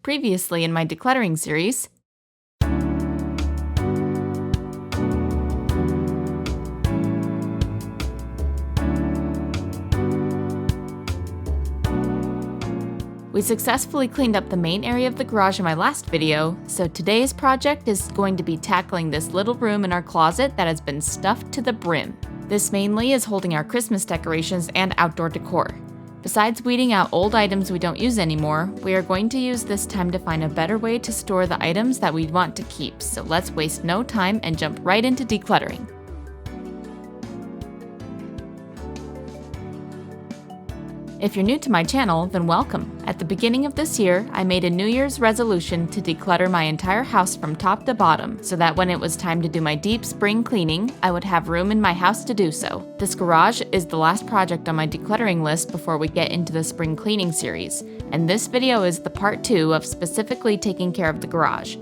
previously in my decluttering series. We successfully cleaned up the main area of the garage in my last video, so today's project is going to be tackling this little room in our closet that has been stuffed to the brim. This mainly is holding our Christmas decorations and outdoor decor. Besides weeding out old items we don't use anymore, we are going to use this time to find a better way to store the items that we want to keep, so let's waste no time and jump right into decluttering. If you're new to my channel, then welcome. At the beginning of this year, I made a New Year's resolution to declutter my entire house from top to bottom, so that when it was time to do my deep spring cleaning, I would have room in my house to do so. This garage is the last project on my decluttering list before we get into the spring cleaning series, and this video is the part 2 of specifically taking care of the garage.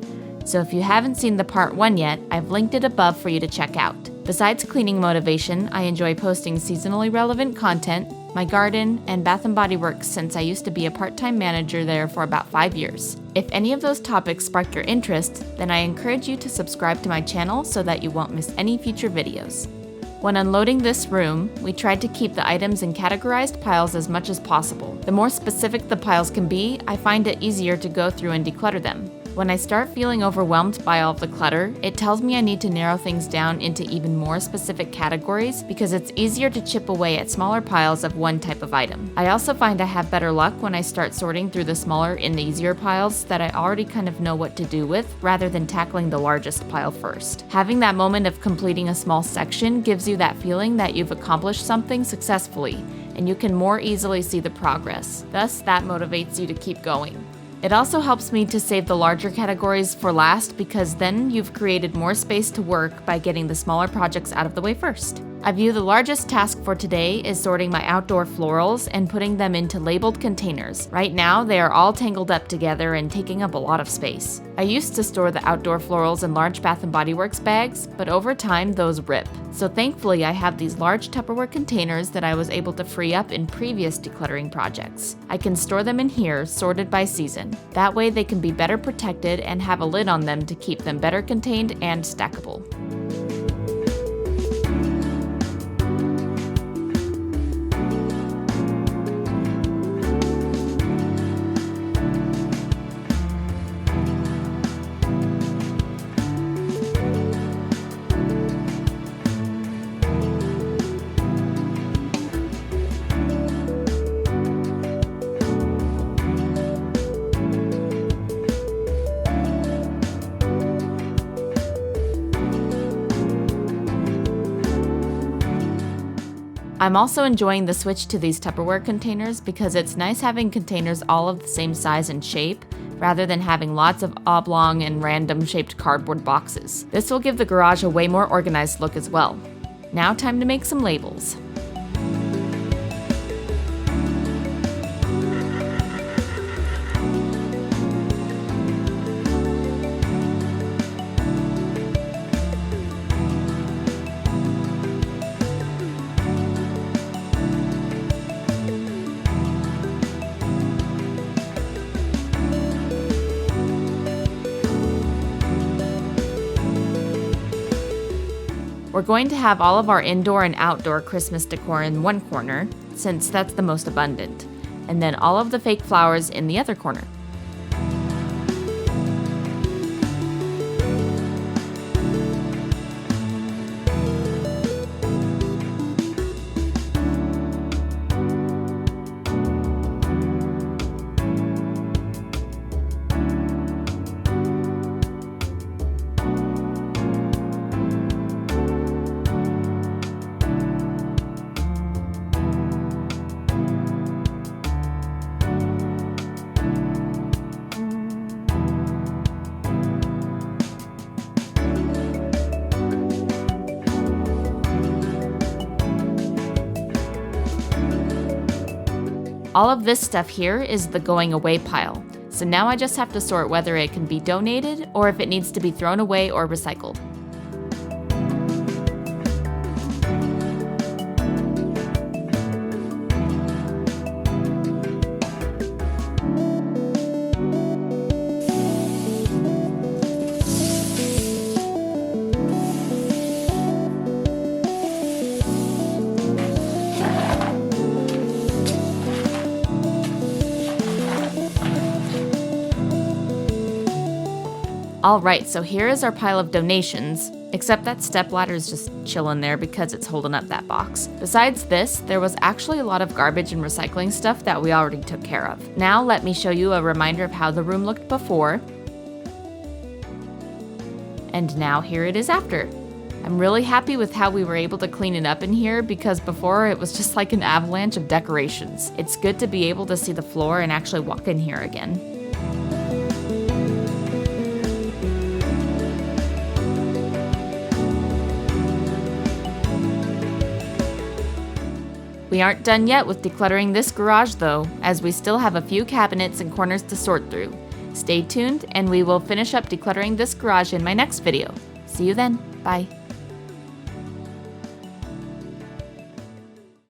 So if you haven't seen the part 1 yet, I've linked it above for you to check out. Besides cleaning motivation, I enjoy posting seasonally relevant content, my garden, and Bath & Body Works since I used to be a part-time manager there for about 5 years. If any of those topics spark your interest, then I encourage you to subscribe to my channel so that you won't miss any future videos. When unloading this room, we tried to keep the items in categorized piles as much as possible. The more specific the piles can be, I find it easier to go through and declutter them. When I start feeling overwhelmed by all of the clutter, it tells me I need to narrow things down into even more specific categories because it's easier to chip away at smaller piles of one type of item. I also find I have better luck when I start sorting through the smaller and easier piles that I already kind of know what to do with rather than tackling the largest pile first. Having that moment of completing a small section gives you that feeling that you've accomplished something successfully, and you can more easily see the progress. Thus, that motivates you to keep going. It also helps me to save the larger categories for last because then you've created more space to work by getting the smaller projects out of the way first. I view the largest task for today is sorting my outdoor florals and putting them into labeled containers. Right now, they are all tangled up together and taking up a lot of space. I used to store the outdoor florals in large Bath & Body Works bags, but over time those rip. So thankfully I have these large Tupperware containers that I was able to free up in previous decluttering projects. I can store them in here, sorted by season. That way they can be better protected and have a lid on them to keep them better contained and stackable. I'm also enjoying the switch to these Tupperware containers because it's nice having containers all of the same size and shape, rather than having lots of oblong and random shaped cardboard boxes. This will give the garage a way more organized look as well. Now time to make some labels. We're going to have all of our indoor and outdoor Christmas decor in one corner, since that's the most abundant, and then all of the fake flowers in the other corner. All of this stuff here is the going away pile, so now I just have to sort whether it can be donated or if it needs to be thrown away or recycled. Alright, so here is our pile of donations, except that stepladder is just chilling there because it's holding up that box. Besides this, there was actually a lot of garbage and recycling stuff that we already took care of. Now let me show you a reminder of how the room looked before, and now here it is after. I'm really happy with how we were able to clean it up in here because before it was just like an avalanche of decorations. It's good to be able to see the floor and actually walk in here again. We aren't done yet with decluttering this garage though, as we still have a few cabinets and corners to sort through. Stay tuned and we will finish up decluttering this garage in my next video. See you then. Bye.